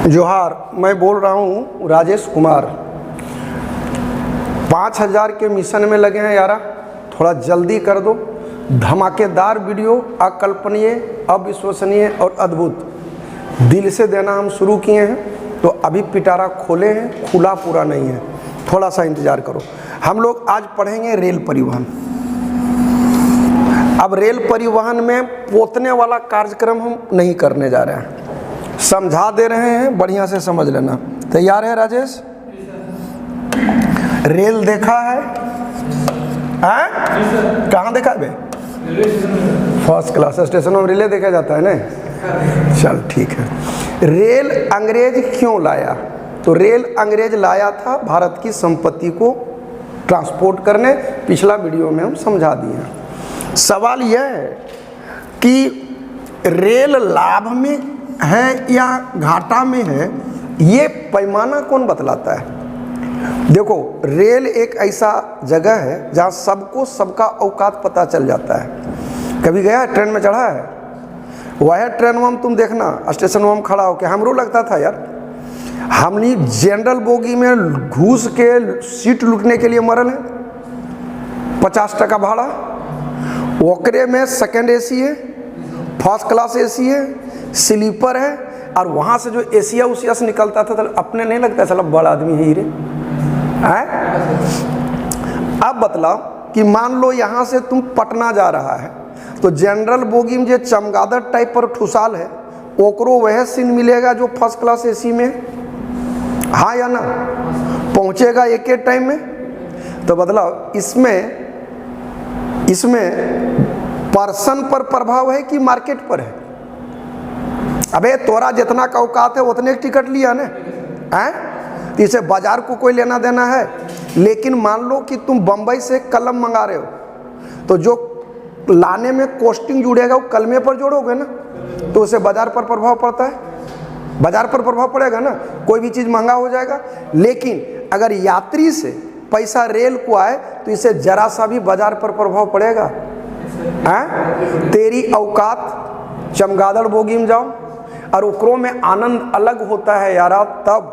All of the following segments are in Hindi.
जोहार, मैं बोल रहा हूँ राजेश कुमार। 5000 के मिशन में लगे हैं यारा, थोड़ा जल्दी कर दो। धमाकेदार वीडियो, अकल्पनीय, अविश्वसनीय और अद्भुत दिल से देना हम शुरू किए हैं। तो अभी पिटारा खोले हैं, खुला पूरा नहीं है, थोड़ा सा इंतज़ार करो। हम लोग आज पढ़ेंगे रेल परिवहन। अब रेल परिवहन में पोतने वाला कार्यक्रम हम नहीं करने जा रहे हैं, समझा दे रहे हैं, बढ़िया से समझ लेना। तैयार है राजेश? रेल देखा है? कहाँ देखा है बे? फर्स्ट क्लास स्टेशन में रिले देखा जाता है ना। चल ठीक है। रेल अंग्रेज क्यों लाया? तो रेल अंग्रेज लाया था भारत की संपत्ति को ट्रांसपोर्ट करने। पिछला वीडियो में हम समझा दिए हैं। सवाल यह है कि रेल लाभ में है या घाटा में है, ये पैमाना कौन बतलाता है? देखो, रेल एक ऐसा जगह है जहाँ सबको सबका औकात पता चल जाता है। कभी गया है? ट्रेन में चढ़ा है? वह ट्रेन में तुम देखना, स्टेशन में हम खड़ा होकर हमरो लगता था यार, हमने जनरल बोगी में घुस के सीट लूटने के लिए मरल है। 50 टका भाड़ा, ओकरे में सेकंड एसी है, फर्स्ट क्लास एसी है, स्लीपर है, और वहाँ से जो एशिया उसिया से निकलता था तो अपने नहीं लगता चलो बड़ा आदमी है हीरे है। अब बतलाओ कि मान लो यहाँ से तुम पटना जा रहा है तो जनरल बोगी में जो चमगादड़ टाइप पर ठुसाल है, ओकरो वह सीन मिलेगा जो फर्स्ट क्लास एसी में, हाँ या ना? पहुँचेगा एक एक टाइम में। तो बतलाओ, इसमें पर्सन पर प्रभाव है कि मार्केट पर है? अबे तोरा जितना का औकात है उतने टिकट लिया ना, हैं? इसे बाजार को कोई लेना देना है। लेकिन मान लो कि तुम बम्बई से कलम मंगा रहे हो, तो जो लाने में कॉस्टिंग जुड़ेगा वो कलमे पर जोड़ोगे ना, तो उसे बाजार पर प्रभाव पड़ता है। बाजार पर प्रभाव पड़ेगा ना, कोई भी चीज़ महंगा हो जाएगा। लेकिन अगर यात्री से पैसा रेल को आए तो इसे जरा सा भी बाजार पर प्रभाव पड़ेगा? हैं? तेरी औकात, चमगादड़ बोगी में जाओ, और ओकरों में आनंद अलग होता है यारा तब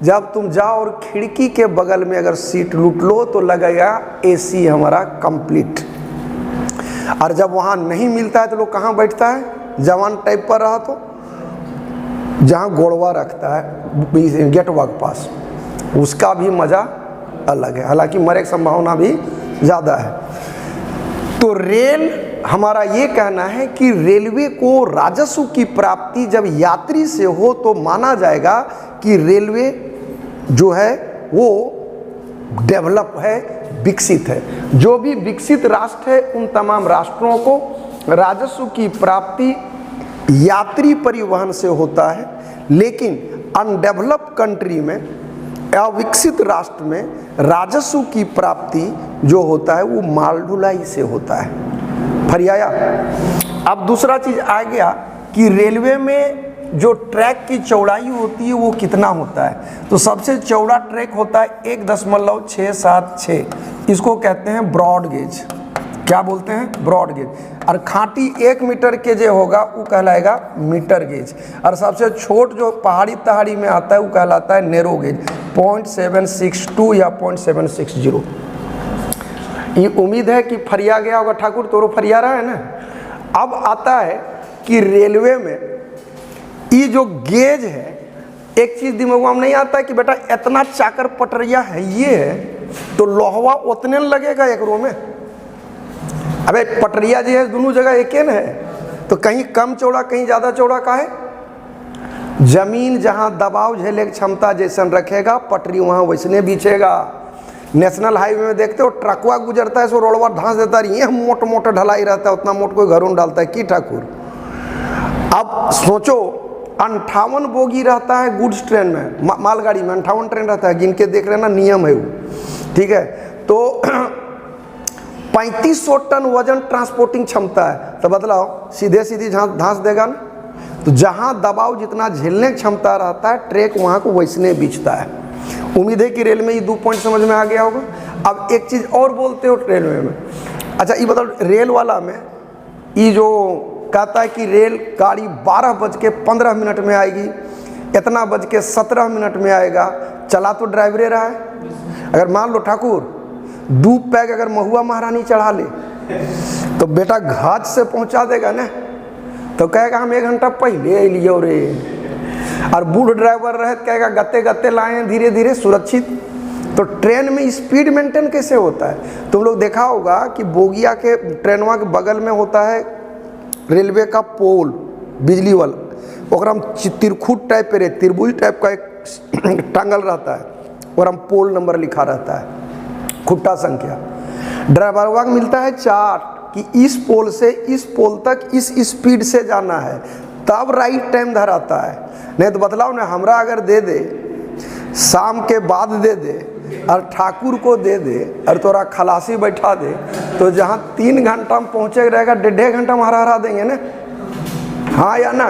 जब तुम जाओ और खिड़की के बगल में अगर सीट लूट लो तो लगेगा एसी हमारा कंप्लीट। और जब वहाँ नहीं मिलता है तो लोग कहाँ बैठता है? जवान टाइप पर रहा तो जहाँ गोड़वा रखता है गेट वाक पास, उसका भी मज़ा अलग है, हालांकि मरे की संभावना भी ज़्यादा है। तो रेल, हमारा ये कहना है कि रेलवे को राजस्व की प्राप्ति जब यात्री से हो तो माना जाएगा कि रेलवे जो है वो डेवलप है, विकसित है। जो भी विकसित राष्ट्र है उन तमाम राष्ट्रों को राजस्व की प्राप्ति यात्री परिवहन से होता है। लेकिन अनडेवलप कंट्री में, अविकसित राष्ट्र में राजस्व की प्राप्ति जो होता है वो माल ढुलाई से होता है। फरियाया। अब दूसरा चीज़ आ गया कि रेलवे में जो ट्रैक की चौड़ाई होती है वो कितना होता है? तो सबसे चौड़ा ट्रैक होता है 1.676, इसको कहते हैं ब्रॉड गेज। क्या बोलते हैं? Broad gauge. और खांटी 1 मीटर के जो होगा वो कहलाएगा मीटर गेज। और सबसे छोट जो पहाड़ी तहाड़ी में आता है वो कहलाता है नैरो गेज, 0.762 या 0.760। ये उम्मीद है कि फरिया गया होगा ठाकुर, तोरो फरिया रहा है ना। अब आता है कि रेलवे में ये जो गेज है, एक चीज़ दिमाग में नहीं आता है कि बेटा इतना चाकर पटरिया है ये है तो लोहवा उतने लगेगा एक रो में। अबे पटरिया जो है दोनों जगह एक न है, तो कहीं कम चौड़ा कहीं ज़्यादा चौड़ा का है। जमीन जहाँ दबाव झेले की क्षमता जैसन रखेगा, पटरी वहाँ वैसने बिछेगा। नेशनल हाईवे में देखते हो ट्रकवा गुजरता है सो रोडवा ढांस देता है, ये मोट मोटा ढलाई रहता है, उतना मोट कोई घरों डालता है कि ठाकुर? अब सोचो 58 बोगी रहता है गुड्स ट्रेन में, मालगाड़ी में 58 ट्रेन रहता है, गिनके देख लेना, नियम है वो, ठीक है। तो 3500 टन वजन ट्रांसपोर्टिंग क्षमता है। तो बतलाओ, सीधे सीधी धांस देगा ना, तो जहाँ दबाव जितना झेलने की क्षमता रहता है ट्रैक वहाँ को वैसने बिछता है। उम्मीद है कि रेल में ये 2 पॉइंट समझ में आ गया होगा। अब एक चीज़ और बोलते हो रेलवे में, अच्छा ये बताओ, रेल वाला में ये जो कहता है कि रेल गाड़ी 12:15 में आएगी, इतना बज के 17 मिनट में आएगा, चला तो ड्राइवरे रहा है। अगर मान लो ठाकुर 2 पैग अगर महुआ महारानी चढ़ा ले तो बेटा घाट से पहुंचा देगा ना, तो कहेगा हम 1 घंटा पहले लियो रे। और बूढ़ ड्राइवर रहे तो कहेगा गत्ते गत्ते लाए धीरे धीरे सुरक्षित। तो ट्रेन में स्पीड मेंटेन कैसे होता है? तुम लोग देखा होगा कि बोगिया के ट्रेनवा के बगल में होता है रेलवे का पोल, बिजली वाला, और हम तिरखुट टाइप पे त्रिभुज टाइप का एक टांगल रहता है और हम पोल नंबर लिखा रहता है, खुट्टा संख्या। ड्राइवरवा को मिलता है चार्ट कि इस पोल से इस पोल तक इस स्पीड से जाना है, तब राइट टाइम धराता है। नहीं तो बतलाओ ना, हमरा अगर दे दे शाम के बाद दे दे और ठाकुर को दे दे और तोरा खलासी बैठा दे, तो जहाँ 3 घंटा में पहुँचे रहेगा 1.5 घंटा में हरा देंगे ना, हाँ या ना?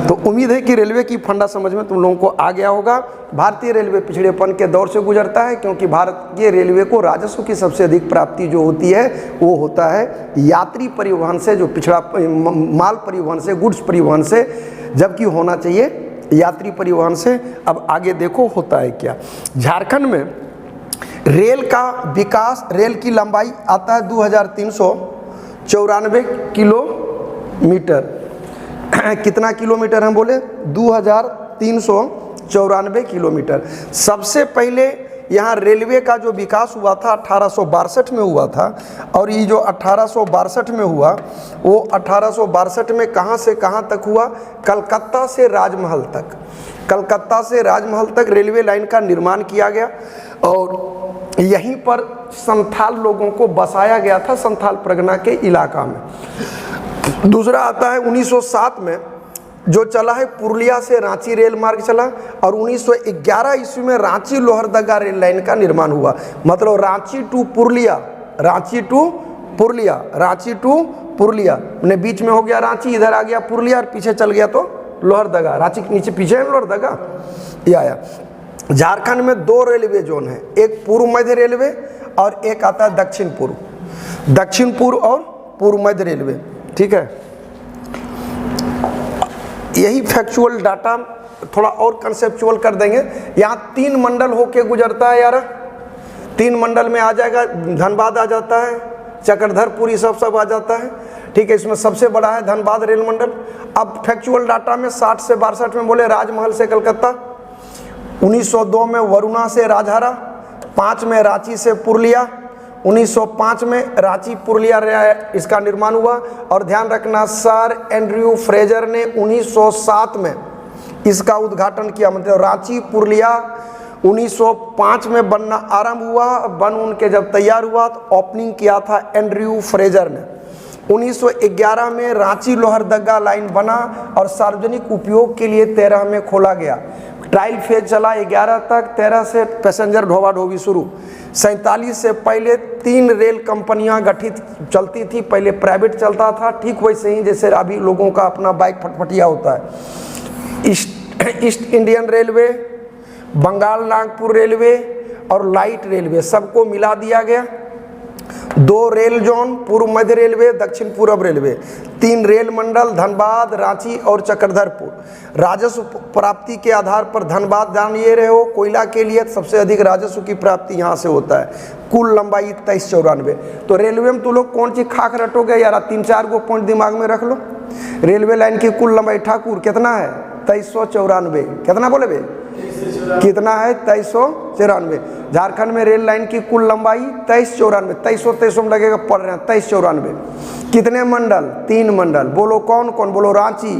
तो उम्मीद है कि रेलवे की फंडा समझ में तुम लोगों को आ गया होगा। भारतीय रेलवे पिछड़ेपन के दौर से गुजरता है, क्योंकि भारतीय रेलवे को राजस्व की सबसे अधिक प्राप्ति जो होती है वो होता है यात्री परिवहन से, जो पिछड़ा माल परिवहन से, गुड्स परिवहन से, जबकि होना चाहिए यात्री परिवहन से। अब आगे देखो होता है क्या। झारखंड में रेल का विकास, रेल की लंबाई आता है 2394 किलोमीटर। कितना किलोमीटर हम बोले? 2394 किलोमीटर। सबसे पहले यहाँ रेलवे का जो विकास हुआ था 1862 में हुआ था, और ये जो 1862 में हुआ वो 1862 में कहाँ से कहाँ तक हुआ? कलकत्ता से राजमहल तक। कलकत्ता से राजमहल तक रेलवे लाइन का निर्माण किया गया और यहीं पर संथाल लोगों को बसाया गया था, संथाल परगना के इलाका में। दूसरा आता है 1907 में जो चला है पुरुलिया से रांची रेल मार्ग चला, और 1911 ईस्वी में रांची लोहरदगा रेल लाइन का निर्माण हुआ। मतलब Ranchi to Purulia, Ranchi to Purulia, Ranchi to Purulia ने बीच में हो गया रांची, इधर आ गया पुरुलिया और पीछे चल गया तो लोहरदगा। रांची के नीचे पीछे है लोहरदगा, ये आया। झारखंड में 2 रेलवे जोन है, एक पूर्व मध्य रेलवे और एक आता है दक्षिण पूर्व। दक्षिण पूर्व और पूर्व मध्य रेलवे, ठीक है। यही फैक्चुअल डाटा थोड़ा और कंसेप्चुअल कर देंगे। यहाँ 3 मंडल होके गुजरता है यार, 3 मंडल में आ जाएगा, धनबाद आ जाता है, चक्रधरपुर सब आ जाता है, ठीक है। इसमें सबसे बड़ा है धनबाद रेल मंडल। अब फैक्चुअल डाटा में 60 से 62 में बोले राजमहल से कलकत्ता, 1902 में वरुणा से राजहारा, 5 में रांची से पुरुलिया, 1905 में रांची पुरुलिया इसका निर्माण हुआ। और ध्यान रखना सर एंड्रयू फ्रेजर ने 1907 में इसका उद्घाटन किया। मतलब रांची पुरुलिया 1905 में बनना आरंभ हुआ, बन उनके जब तैयार हुआ तो ओपनिंग किया था एंड्रयू फ्रेजर ने। 1911 में रांची लोहरदगा लाइन बना और सार्वजनिक उपयोग के लिए 13 में खोला गया। ट्रायल फेज चला 11 तक, 13 से पैसेंजर ढोबा ढोबी शुरू। 47 से पहले 3 रेल कंपनियां गठित चलती थी, पहले प्राइवेट चलता था, ठीक वैसे ही जैसे अभी लोगों का अपना बाइक फटफटिया होता है। East Indian Railway, Bengal Nagpur Railway और लाइट रेलवे सबको मिला दिया गया। 2 रेल जोन, पूर्व मध्य रेलवे, दक्षिण पूर्व रेलवे, 3 रेल मंडल, धनबाद, रांची और चक्रधरपुर। राजस्व प्राप्ति के आधार पर धनबाद जान ये रहे हो, कोयला के लिए सबसे अधिक राजस्व की प्राप्ति यहाँ से होता है। कुल लंबाई 2394। तो रेलवे में तुम लोग कौन सी खाक रटोगे यार? 3-4 गो पॉइंट दिमाग में रख लो। रेलवे लाइन की कुल लंबाई ठाकुर कितना है? 2394। कितना बोले बे? कितना है? 2394। झारखंड में रेल लाइन की कुल लंबाई 2394। 2300 में लगेगा, पढ़ रहे हैं 2394। कितने मंडल? 3 मंडल। बोलो कौन कौन? बोलो रांची,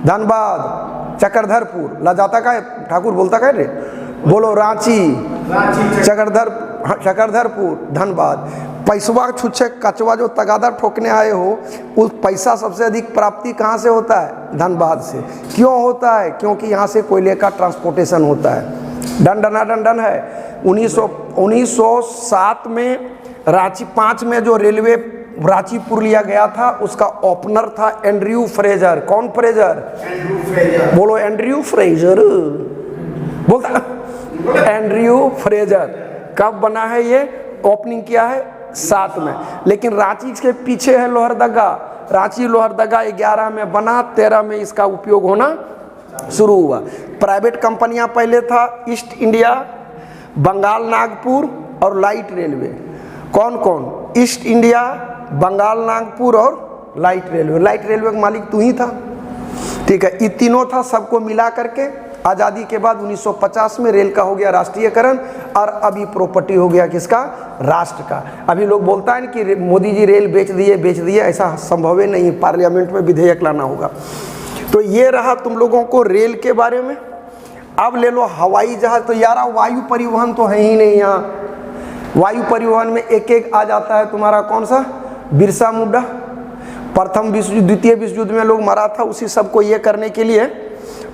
धनबाद, चक्रधरपुर। लजाता का है ठाकुर, बोलता का है रे? बोलो रांची, चक्रधरपुर, धनबाद। पैसवा छुच्छे कचवा जो तगादा ठोकने आए हो, उस पैसा सबसे अधिक प्राप्ति कहाँ से होता है? धनबाद से। क्यों होता है? क्योंकि यहाँ से कोयले का ट्रांसपोर्टेशन होता है। डन है। 1907 में रांची 5 में जो रेलवे रांची पुरुलिया गया था उसका ओपनर था एंड्रयू फ्रेजर। कौन फ्रेजर? Andrew Fraser. बोलो एंड्रयू फ्रेजर, बोलता एंड्रयू फ्रेजर। कब बना है ये? ओपनिंग किया है 7 में। लेकिन रांची के पीछे है लोहरदगा। रांची लोहरदगा 11 में बना, 13 में इसका उपयोग होना शुरू हुआ। प्राइवेट कंपनियां पहले था ईस्ट इंडिया, बंगाल नागपुर और लाइट रेलवे। कौन कौन? ईस्ट इंडिया, बंगाल नागपुर और लाइट रेलवे। लाइट रेलवे का मालिक तू ही था, ठीक है। ये तीनों था, सबको मिला करके आज़ादी के बाद 1950 में रेल का हो गया राष्ट्रीयकरण, और अभी प्रॉपर्टी हो गया किसका? राष्ट्र का। अभी लोग बोलता है ना कि मोदी जी रेल बेच दिए, ऐसा संभव ही नहीं, पार्लियामेंट में विधेयक लाना होगा। तो ये रहा तुम लोगों को रेल के बारे में। अब ले लो हवाई जहाज। तो यार वायु परिवहन तो है ही नहीं यहाँ। वायु परिवहन में एक आ जाता है तुम्हारा कौन सा? बिरसा मुंडा। प्रथम विश्व युद्ध, द्वितीय विश्व युद्ध में लोग मरा था, उसी सबको ये करने के लिए,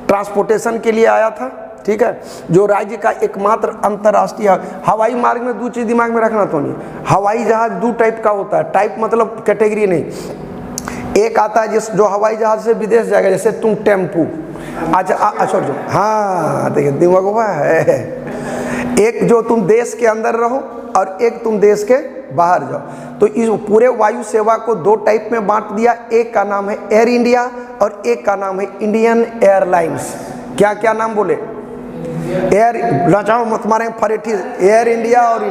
ट्रांसपोर्टेशन के लिए आया था, ठीक है। जो राज्य का एकमात्र अंतर्राष्ट्रीय हवाई मार्ग में दो चीज़ दिमाग में रखना तो नहीं, हवाई जहाज दो टाइप का होता है। टाइप मतलब कैटेगरी नहीं। एक आता है जो हवाई जहाज से विदेश जाएगा, जैसे तुम टेम्पू। अच्छा हाँ देखिए दिमाग हुआ है। एक जो तुम देश के अंदर रहो और एक तुम देश के बाहर जाओ। तो इस पूरे वायु सेवा को दो टाइप में बांट दिया। एक का नाम है एयर इंडिया और एक का नाम है इंडियन एयरलाइंस। क्या क्या नाम बोले? एयर लचाओ मत मारे फरेठी। एयर इंडिया और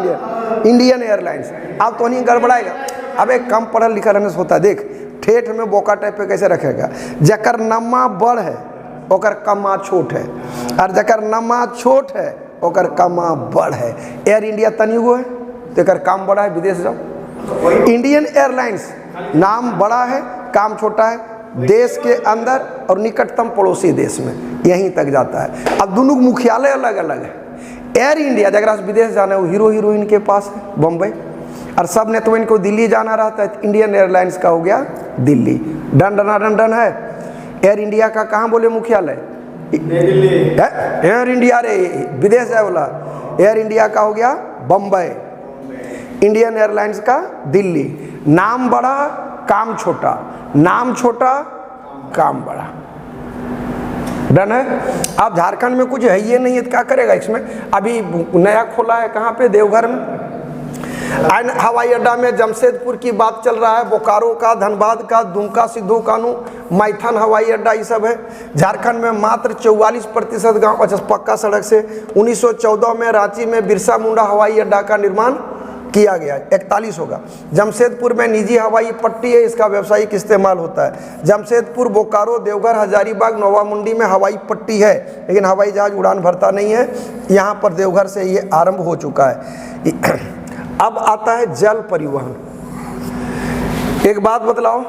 इंडियन एयरलाइंस। अब तो नहीं गड़बड़ाएगा। अब एक कम पढ़ा लिखा रहने से होता है। देख ठेठ में बोका टाइप पे कैसे रखेगा? जकर नमा बड़ है ओकर कमा छोट है, और जकर नमा छोट है ओकर कमा बड़ है। एयर इंडिया तनिगो है तो एकर काम बड़ा है, विदेश जाओ। इंडियन एयरलाइंस नाम बड़ा है, काम छोटा है, देश के अंदर और निकटतम पड़ोसी देश में यहीं तक जाता है। अब दोनों मुख्यालय अलग अलग है। एयर इंडिया जगह विदेश जाना है वो हीरो हीरोइन के पास है बम्बई, और सब ने तो इनको दिल्ली जाना रहता है। इंडियन एयरलाइंस का हो गया दिल्ली। डन है। एयर इंडिया का कहाँ बोले मुख्यालय? एयर इंडिया रे विदेश है बोला। एयर इंडिया का हो गया बम्बई, इंडियन एयरलाइंस का दिल्ली। नाम बड़ा काम छोटा, नाम छोटा काम बड़ा। डन है। अब झारखंड में कुछ है ये नहीं है तो क्या करेगा इसमें? अभी नया खोला है कहाँ पे? देवघर में। हवाई अड्डा में जमशेदपुर की बात चल रहा है, बोकारो का, धनबाद का, दुमका, सिद्धू कानू, मैथन हवाई अड्डा ये सब है। झारखंड में मात्र 44% गांव अच्छा पक्का सड़क से। 1914 में रांची में बिरसा मुंडा हवाई अड्डा का निर्माण किया गया। 41 होगा। जमशेदपुर में निजी हवाई पट्टी है, इसका व्यावसायिक इस्तेमाल होता है। जमशेदपुर, बोकारो, देवघर, हजारीबाग, नोवामुंडी में हवाई पट्टी है, लेकिन हवाई जहाज उड़ान भरता नहीं है। यहाँ पर देवघर से ये आरंभ हो चुका है। अब आता है जल परिवहन। एक बात बतलाओ,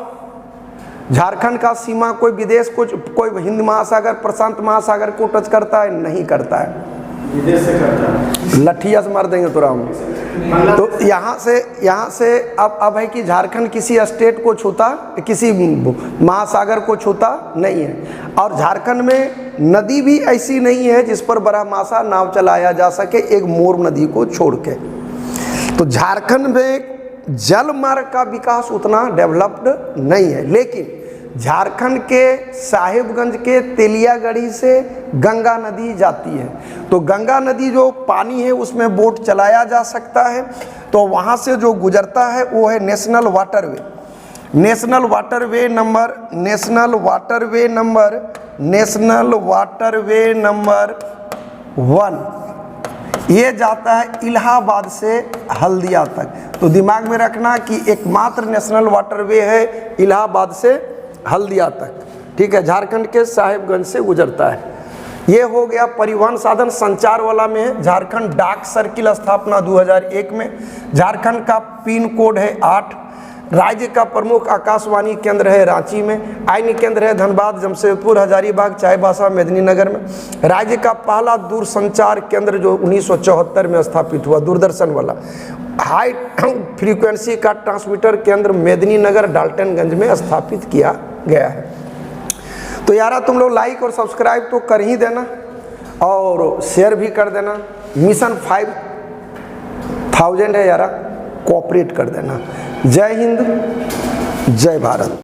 झारखंड का सीमा कोई विदेश को, कोई हिंद महासागर, प्रशांत महासागर को टच करता है? नहीं करता है, विदेश से करता है। लठिया से मार देंगे तो राम। तो यहाँ से अब है कि झारखंड किसी स्टेट को छूता, किसी महासागर को छूता नहीं है। और झारखंड में नदी भी ऐसी नहीं है जिस पर बरामासा नाव चलाया जा सके, एक मोर नदी को छोड़ के। तो झारखंड में जल मार्ग का विकास उतना डेवलप्ड नहीं है, लेकिन झारखंड के साहिबगंज के तेलियागढ़ी से गंगा नदी जाती है। तो गंगा नदी जो पानी है उसमें बोट चलाया जा सकता है। तो वहाँ से जो गुजरता है वो है नेशनल वाटरवे नंबर 1। ये जाता है इलाहाबाद से हल्दिया तक। तो दिमाग में रखना कि एकमात्र नेशनल वाटरवे है इलाहाबाद से हल्दिया तक, ठीक है। झारखंड के साहिबगंज से गुजरता है। ये हो गया परिवहन साधन। संचार वाला में है झारखंड डाक सर्किल, स्थापना 2001 में। झारखंड का पिन कोड है 8। राज्य का प्रमुख आकाशवाणी केंद्र है रांची में। आईनी केंद्र है धनबाद, जमशेदपुर, हजारीबाग, चाईबासा, मेदिनीनगर में। राज्य का पहला दूरसंचार केंद्र जो 1974 में स्थापित हुआ, दूरदर्शन वाला। हाई फ्रीक्वेंसी का ट्रांसमीटर केंद्र मेदिनीनगर, डाल्टनगंज में स्थापित किया गया है। तो यारा तुम लोग लाइक और सब्सक्राइब तो कर ही देना और शेयर भी कर देना। मिशन 5000 है यारा, कोऑपरेट कर देना। जय हिंद, जय भारत।